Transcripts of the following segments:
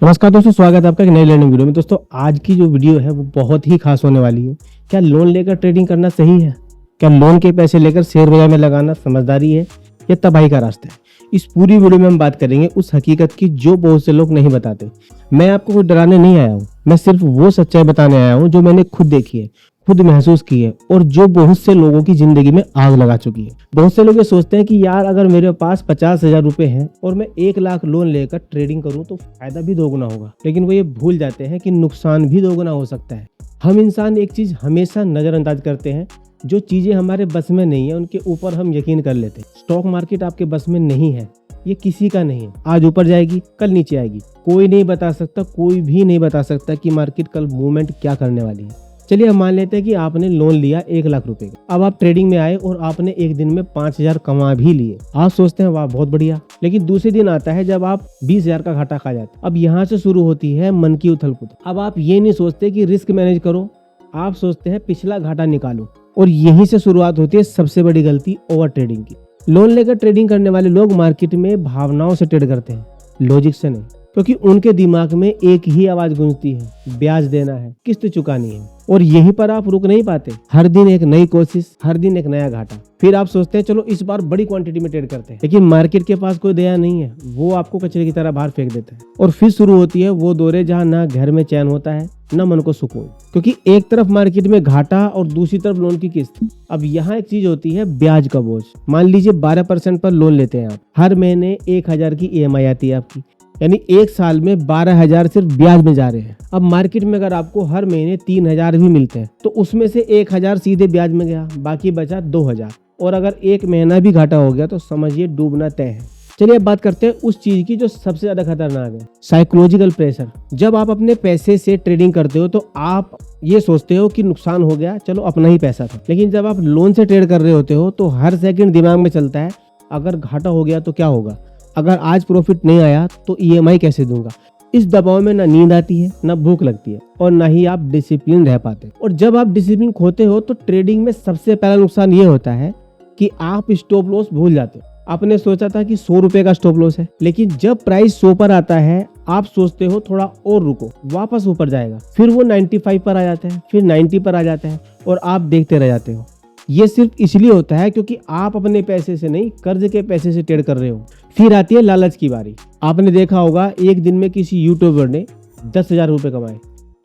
नमस्कार दोस्तों, स्वागत है आपका एक नई लर्निंग वीडियो में। दोस्तों आज की जो वीडियो है वो बहुत ही खास होने वाली है। क्या लोन लेकर ट्रेडिंग करना सही है? क्या लोन के पैसे लेकर शेयर बाजार में लगाना समझदारी है या तबाही का रास्ता है? इस पूरी वीडियो में हम बात करेंगे उस हकीकत की जो बहुत से लोग नहीं बताते। मैं आपको कुछ डराने नहीं आया हूँ, मैं सिर्फ वो सच्चाई बताने आया हूँ जो मैंने खुद देखी है, खुद महसूस की है और जो बहुत से लोगों की जिंदगी में आग लगा चुकी है। बहुत से लोग ये सोचते हैं कि यार अगर मेरे पास 50,000 रुपए हैं और मैं 1 लाख लोन लेकर ट्रेडिंग करूं तो फायदा भी दोगुना होगा, लेकिन वो ये भूल जाते हैं कि नुकसान भी दोगुना हो सकता है। हम इंसान एक चीज हमेशा नजरअंदाज करते हैं, जो चीजें हमारे बस में नहीं है उनके ऊपर हम यकीन कर लेते हैं। स्टॉक मार्केट आपके बस में नहीं है, ये किसी का नहीं है। आज ऊपर जाएगी, कल नीचे आएगी, कोई नहीं बता सकता, कोई भी नहीं बता सकता कि मार्केट कल मूवमेंट क्या करने वाली है। चलिए हम मान लेते हैं कि आपने लोन लिया 1 लाख रुपए का। अब आप ट्रेडिंग में आए और आपने एक दिन में 5,000 कमा भी लिए। आप सोचते हैं वाह बहुत बढ़िया, लेकिन दूसरे दिन आता है जब आप 20,000 का घाटा खा जाते। अब यहाँ से शुरू होती है मन की उथल पुथल। अब आप ये नहीं सोचते कि रिस्क मैनेज करो, आप सोचते हैं पिछला घाटा निकालो। और यहीं से शुरुआत होती है सबसे बड़ी गलती, ओवर ट्रेडिंग की। लोन लेकर ट्रेडिंग करने वाले लोग मार्केट में भावनाओं से ट्रेड करते हैं, लॉजिक से नहीं, क्योंकि उनके दिमाग में एक ही आवाज गूंजती है, ब्याज देना है, किस्त चुकानी है। और यहीं पर आप रुक नहीं पाते। हर दिन एक नई कोशिश, हर दिन एक नया घाटा। फिर आप सोचते हैं चलो इस बार बड़ी क्वांटिटी में ट्रेड करते हैं, लेकिन मार्केट के पास कोई दया नहीं है, वो आपको कचरे की तरह बाहर फेंक देता है। और फिर शुरू होती है वो दौरे जहाँ ना घर में चैन होता है न मन को सुकून, क्योंकि एक तरफ मार्केट में घाटा और दूसरी तरफ लोन की किस्त। अब यहाँ एक चीज होती है ब्याज का बोझ। मान लीजिए 12% पर लोन लेते हैं आप, हर महीने 1,000 की EMI आती है आपकी, यानी एक साल में 12,000 सिर्फ ब्याज में जा रहे हैं। अब मार्केट में अगर आपको हर महीने 3,000 भी मिलते हैं तो उसमें से 1,000 सीधे ब्याज में गया, बाकी बचा 2,000। और अगर एक महीना भी घाटा हो गया तो समझिए डूबना तय है। चलिए अब बात करते हैं उस चीज की जो सबसे ज्यादा खतरनाक है, साइकोलॉजिकल प्रेशर। जब आप अपने पैसे से ट्रेडिंग करते हो तो आप ये सोचते हो कि नुकसान हो गया, चलो अपना ही पैसा था। लेकिन जब आप लोन से ट्रेड कर रहे होते हो तो हर सेकंड दिमाग में चलता है अगर घाटा हो गया तो क्या होगा, अगर आज प्रॉफिट नहीं आया तो EMI कैसे दूंगा। इस दबाव में ना नींद आती है, ना भूख लगती है और ना ही आप डिसिप्लिन रह पाते। और जब आप डिसिप्लिन खोते हो तो ट्रेडिंग में सबसे पहला नुकसान ये होता है कि आप स्टॉप लॉस भूल जाते हो। आपने सोचा था कि 100 रुपए का स्टॉप लॉस है, लेकिन जब प्राइस 100 पर आता है आप सोचते हो थोड़ा और रुको, वापस ऊपर जाएगा। फिर वो 95 पर आ जाता है, फिर 90 पर आ जाता है और आप देखते रह जाते हो। ये सिर्फ इसलिए होता है क्योंकि आप अपने पैसे से नहीं, कर्ज के पैसे से ट्रेड कर रहे हो। फिर आती है लालच की बारी। आपने देखा होगा एक दिन में किसी यूट्यूबर ने 10,000 रुपए कमाए,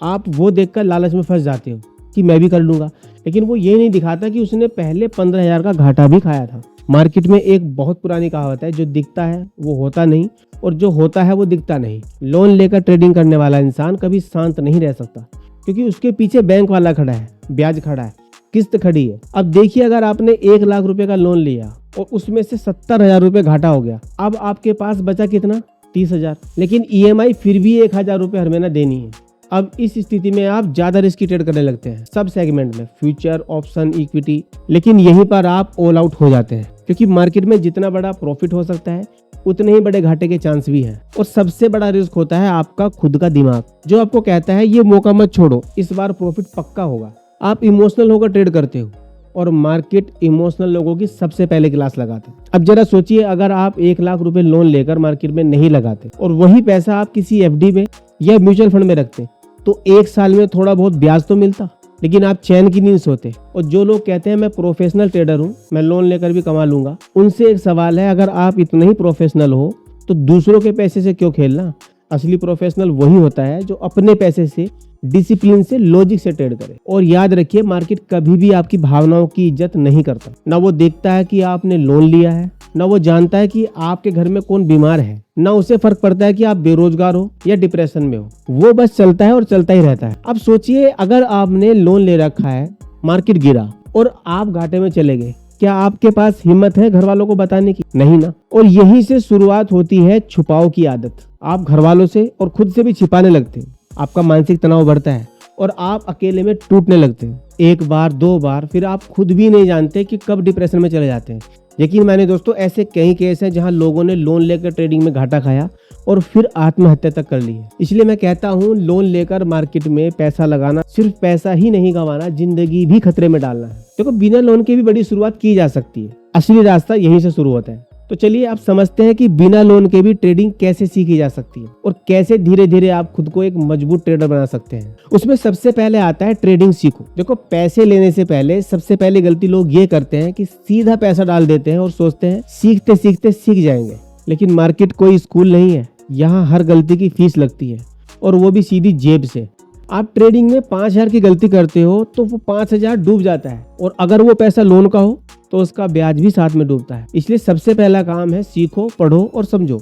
आप वो देखकर लालच में फंस जाते हो कि मैं भी कर लूंगा। लेकिन वो ये नहीं दिखाता कि उसने पहले 15,000 का घाटा भी खाया था। मार्केट में एक बहुत पुरानी कहावत है, जो दिखता है वो होता नहीं और जो होता है वो दिखता नहीं। लोन लेकर ट्रेडिंग करने वाला इंसान कभी शांत नहीं रह सकता, क्योंकि उसके पीछे बैंक वाला खड़ा है, ब्याज खड़ा है, किस्त खड़ी है। अब देखिए अगर आपने 1 लाख रुपए का लोन लिया और उसमें से 70,000 रुपए घाटा हो गया, अब आपके पास बचा कितना, 30,000। लेकिन EMI फिर भी 1,000 रुपए हर महीना देनी है। अब इस स्थिति में आप ज्यादा रिस्की ट्रेड करने लगते हैं, सब सेगमेंट में, फ्यूचर, ऑप्शन, इक्विटी। लेकिन यहीं पर आप ऑल आउट हो जाते हैं, क्योंकि मार्केट में जितना बड़ा प्रॉफिट हो सकता है उतने ही बड़े घाटे के चांस भी हैं। और सबसे बड़ा रिस्क होता है आपका खुद का दिमाग, जो आपको कहता है ये मौका मत छोड़ो, इस बार प्रॉफिट पक्का होगा। आप इमोशनल होकर ट्रेड करते हो और मार्केट इमोशनल लोगों की सबसे पहले क्लास लगाते हैं। अब जरा सोचिए अगर आप 1 लाख रुपए लोन लेकर मार्केट में नहीं लगाते और वही पैसा आप किसी FD में या म्यूचुअल फंड में रखते तो एक साल में थोड़ा बहुत ब्याज तो मिलता, लेकिन आप चैन की नींद सोते। और जो लोग कहते हैं मैं प्रोफेशनल ट्रेडर हूँ, मैं लोन लेकर भी कमा लूंगा, उनसे एक सवाल है, अगर आप इतने ही प्रोफेशनल हो तो दूसरों के पैसे से क्यों खेलना। असली प्रोफेशनल वही होता है जो अपने पैसे से, डिसिप्लिन से, लॉजिक से ट्रेड करे। और याद रखिए मार्केट कभी भी आपकी भावनाओं की इज्जत नहीं करता। ना वो देखता है कि आपने लोन लिया है, ना वो जानता है कि आपके घर में कौन बीमार है, ना उसे फर्क पड़ता है कि आप बेरोजगार हो या डिप्रेशन में हो। वो बस चलता है और चलता ही रहता है। अब सोचिए अगर आपने लोन ले रखा है, मार्केट गिरा और आप घाटे में चले गए, क्या आपके पास हिम्मत है घर वालों को बताने की? नहीं ना। और यहीं से शुरुआत होती है छुपाव की आदत। आप घर वालों से और खुद से भी छिपाने लगते हैं, आपका मानसिक तनाव बढ़ता है और आप अकेले में टूटने लगते हैं। एक बार, 2 बार, फिर आप खुद भी नहीं जानते कि कब डिप्रेशन में चले जाते हैं। यकीन माने दोस्तों, ऐसे कई केस हैं जहां लोगों ने लोन लेकर ट्रेडिंग में घाटा खाया और फिर आत्महत्या तक कर ली है। इसलिए मैं कहता हूं लोन लेकर मार्केट में पैसा लगाना सिर्फ पैसा ही नहीं गंवाना, जिंदगी भी खतरे में डालना है। देखो बिना लोन के भी बड़ी शुरुआत की जा सकती है, असली रास्ता यहीं से शुरू होता है। तो चलिए आप समझते हैं कि बिना लोन के भी ट्रेडिंग कैसे सीखी जा सकती है और कैसे धीरे धीरे आप खुद को एक मजबूत ट्रेडर बना सकते हैं। उसमें सबसे पहले आता है ट्रेडिंग सीखो। देखो, पैसे लेने से पहले सबसे पहली गलती लोग ये करते हैं कि सीधा पैसा डाल देते हैं और सोचते हैं सीखते सीखते सीख जाएंगे। लेकिन मार्केट कोई स्कूल नहीं है, यहाँ हर गलती की फीस लगती है और वो भी सीधी जेब से। आप ट्रेडिंग में 5,000 की गलती करते हो तो वो 5,000 डूब जाता है, और अगर वो पैसा लोन का हो तो उसका ब्याज भी साथ में डूबता है। इसलिए सबसे पहला काम है सीखो, पढ़ो और समझो।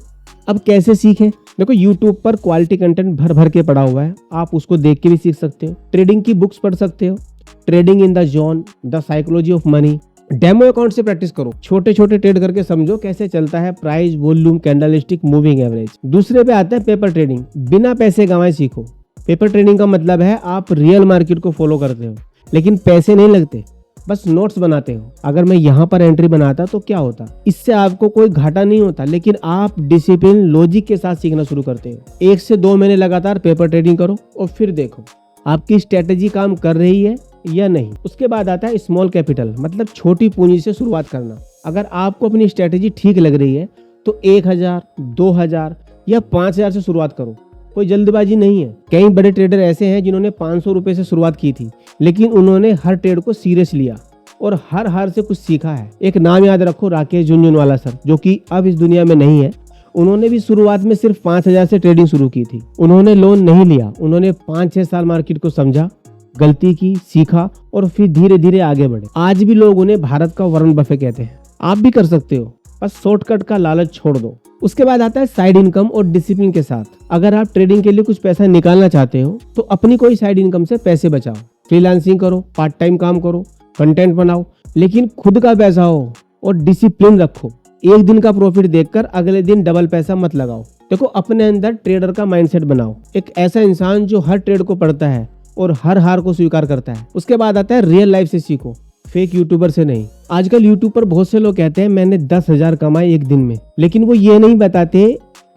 अब कैसे सीखें? देखो, YouTube पर क्वालिटी कंटेंट भर भर के पड़ा हुआ है, आप उसको देख के भी सीख सकते हो। ट्रेडिंग की बुक्स पढ़ सकते हो, trading in the zone, the psychology of money. Demo account से प्रैक्टिस करो, छोटे छोटे ट्रेड करके समझो कैसे चलता है price, volume, candlestick, moving average. दूसरे पे आता है पेपर ट्रेडिंग। बिना पैसे गंवाए सीखो। पेपर ट्रेडिंग का मतलब है आप रियल मार्केट को फॉलो करते हो, लेकिन पैसे नहीं लगते, बस नोट्स बनाते हो। अगर मैं यहाँ पर एंट्री बनाता तो क्या होता? इससे आपको कोई घाटा नहीं होता, लेकिन आप डिसिप्लिन, लॉजिक के साथ सीखना शुरू करते हो। 1 से 2 महीने लगातार पेपर ट्रेडिंग करो और फिर देखो आपकी स्ट्रेटेजी काम कर रही है या नहीं। उसके बाद आता है स्मॉल कैपिटल, मतलब छोटी पूंजी से शुरुआत करना। अगर आपको अपनी स्ट्रेटेजी ठीक लग रही है तो 1,000, 2,000 या 5,000 से शुरुआत करो। कोई जल्दबाजी नहीं है। कई बड़े ट्रेडर ऐसे हैं जिन्होंने 500 रुपए से शुरुआत की थी, लेकिन उन्होंने हर ट्रेड को सीरियस लिया और हर हार से कुछ सीखा है। एक नाम याद रखो, राकेश झुनझुनवाला सर, जो कि अब इस दुनिया में नहीं है। उन्होंने भी शुरुआत में सिर्फ 5,000 से ट्रेडिंग शुरू की थी। उन्होंने लोन नहीं लिया, उन्होंने 5-6 साल मार्केट को समझा, गलती की, सीखा और फिर धीरे धीरे आगे बढ़े। आज भी लोग उन्हें भारत का वॉरेन बफे कहते हैं। आप भी कर सकते हो, बस शॉर्टकट का लालच छोड़ दो। उसके बाद आता है साइड इनकम और डिसिप्लिन के साथ। अगर आप ट्रेडिंग के लिए कुछ पैसा निकालना चाहते हो तो अपनी कोई साइड इनकम से पैसे बचाओ। फ्रीलांसिंग करो, पार्ट टाइम काम करो, कंटेंट बनाओ, लेकिन खुद का पैसा हो और डिसिप्लिन रखो। एक दिन का प्रॉफिट देखकर अगले दिन डबल पैसा मत लगाओ। देखो, अपने अंदर ट्रेडर का माइंडसेट बनाओ, एक ऐसा इंसान जो हर ट्रेड को पढ़ता है और हर हार को स्वीकार करता है। उसके बाद आता है रियल लाइफ से सीखो, फेक यूट्यूबर से नहीं। आजकल यूट्यूब पर बहुत से लोग कहते हैं मैंने 10,000 कमाए एक दिन में, लेकिन वो ये नहीं बताते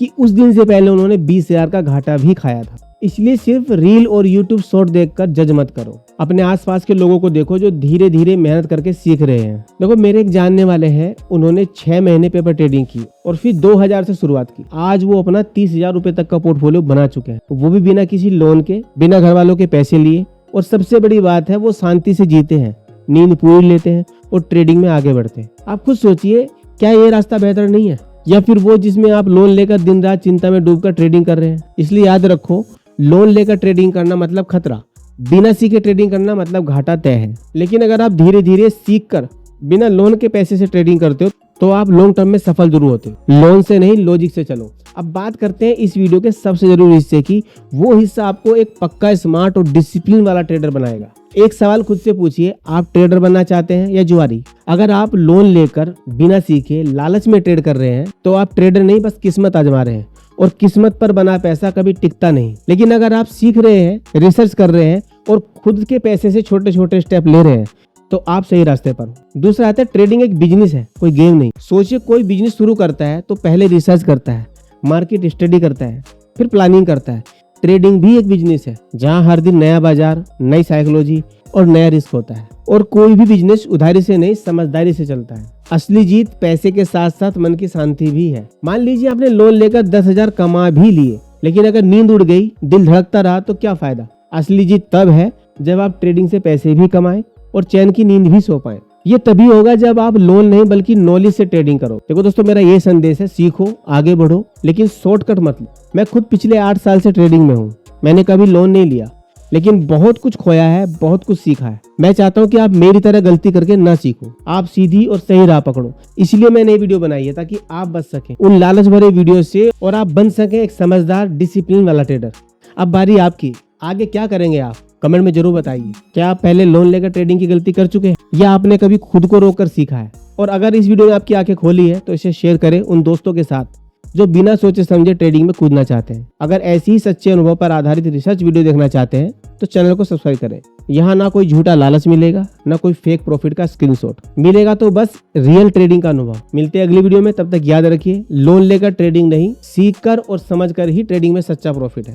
कि उस दिन से पहले उन्होंने 20,000 का घाटा भी खाया था। इसलिए सिर्फ रील और यूट्यूब शॉर्ट देखकर जज मत करो। अपने आसपास के लोगों को देखो जो धीरे धीरे मेहनत करके सीख रहे हैं। देखो, मेरे एक जानने वाले हैं, उन्होंने 6 महीने पेपर ट्रेडिंग की और फिर 2,000 से शुरुआत की। आज वो अपना 30,000 रुपए तक का पोर्टफोलियो बना चुके हैं, वो भी बिना किसी लोन के, बिना घर वालों के पैसे लिए। और सबसे बड़ी बात है, वो शांति से जीते हैं, नींद पूरी लेते हैं और ट्रेडिंग में आगे बढ़ते हैं। आप खुद सोचिए, क्या ये रास्ता बेहतर नहीं है, या फिर वो जिसमें आप लोन लेकर दिन रात चिंता में डूबकर ट्रेडिंग कर रहे हैं? इसलिए याद रखो, लोन लेकर ट्रेडिंग करना मतलब खतरा, बिना सीखे ट्रेडिंग करना मतलब घाटा तय है। लेकिन अगर आप धीरे धीरे सीख कर बिना लोन के पैसे से ट्रेडिंग करते हो तो आप लॉन्ग टर्म में सफल जरूर होते हो। लोन से नहीं, लॉजिक से चलो। अब बात करते हैं इस वीडियो के सबसे जरूरी हिस्से की। वो हिस्सा आपको एक पक्का, स्मार्ट और डिसिप्लिन वाला ट्रेडर बनाएगा। एक सवाल खुद से पूछिए, आप ट्रेडर बनना चाहते हैं या जुआरी? अगर आप लोन लेकर बिना सीखे लालच में ट्रेड कर रहे हैं तो आप ट्रेडर नहीं, बस किस्मत आजमा रहे हैं, और किस्मत पर बना पैसा कभी टिकता नहीं। लेकिन अगर आप सीख रहे हैं, रिसर्च कर रहे हैं और खुद के पैसे से छोटे छोटे स्टेप ले रहे हैं तो आप सही रास्ते पर हो। दूसरा आता है, ट्रेडिंग एक बिजनेस है, कोई गेम नहीं। सोचिए, कोई बिजनेस शुरू करता है तो पहले रिसर्च करता है, मार्केट स्टडी करता है, फिर प्लानिंग करता है। ट्रेडिंग भी एक बिजनेस है, जहां हर दिन नया बाजार, नई साइकोलॉजी और नया रिस्क होता है। और कोई भी बिजनेस उधारी से नहीं, समझदारी से चलता है। असली जीत पैसे के साथ साथ मन की शांति भी है। मान लीजिए आपने लोन लेकर 10,000 कमा भी लिए, लेकिन अगर नींद उड़ गई, दिल धड़कता रहा तो क्या फायदा? असली जीत तब है जब आप ट्रेडिंग से पैसे भी कमाएं और चैन की नींद भी सो पाएं। ये तभी होगा जब आप लोन नहीं बल्कि नॉलेज से ट्रेडिंग करो। देखो दोस्तों, मेरा ये संदेश है, सीखो, आगे बढ़ो, लेकिन शॉर्टकट मत लो। मैं खुद पिछले 8 साल से ट्रेडिंग में हूँ। मैंने कभी लोन नहीं लिया, लेकिन बहुत कुछ खोया है, बहुत कुछ सीखा है। मैं चाहता हूँ कि आप मेरी तरह गलती करके ना सीखो, आप सीधी और सही राह पकड़ो। इसलिए मैंने ये वीडियो बनाई है ताकि आप बच सकें उन लालच भरे वीडियो से और आप बन सकें एक समझदार, डिसिप्लिन वाला ट्रेडर। अब बारी आपकी, आगे क्या करेंगे आप? कमेंट में जरूर बताइए। क्या आप पहले लोन लेकर ट्रेडिंग की गलती कर चुके हैं या आपने कभी खुद को रोककर सीखा है? और अगर इस वीडियो ने आपकी आंखें खोली है तो इसे शेयर करें उन दोस्तों के साथ जो बिना सोचे समझे ट्रेडिंग में कूदना चाहते हैं। अगर ऐसी ही सच्चे अनुभव पर आधारित रिसर्च वीडियो देखना चाहते हैं तो चैनल को सब्सक्राइब करें। यहाँ ना कोई झूठा लालच मिलेगा, ना कोई फेक प्रॉफिट का स्क्रीनशॉट मिलेगा, तो बस रियल ट्रेडिंग का अनुभव। मिलते हैं अगली वीडियो में, तब तक याद रखिए, लोन लेकर ट्रेडिंग नहीं, सीख कर और समझ कर ही ट्रेडिंग में सच्चा प्रॉफिट है।